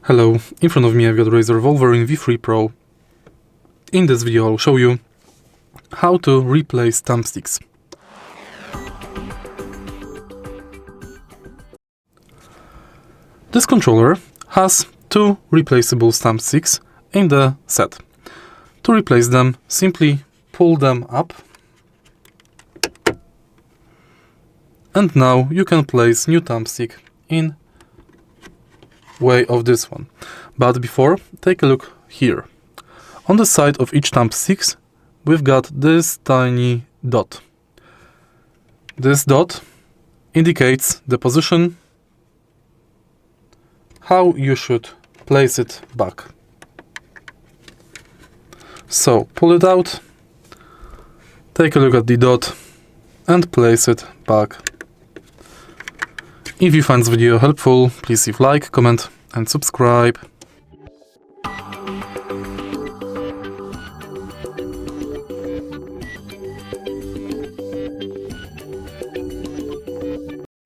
Hello, in front of me I've got RAZER Wolverine V3 Pro. In this video I'll show you how to replace thumbsticks. This controller has two replaceable thumbsticks in the set. To replace them, simply pull them up, and now you can place new thumbstick in way of this one. But before, take a look here. On the side of each thumbstick we've got this tiny dot. This dot indicates the position, how you should place it back. So pull it out, take a look at the dot and place it back. If you find this video helpful, please leave like, comment and subscribe.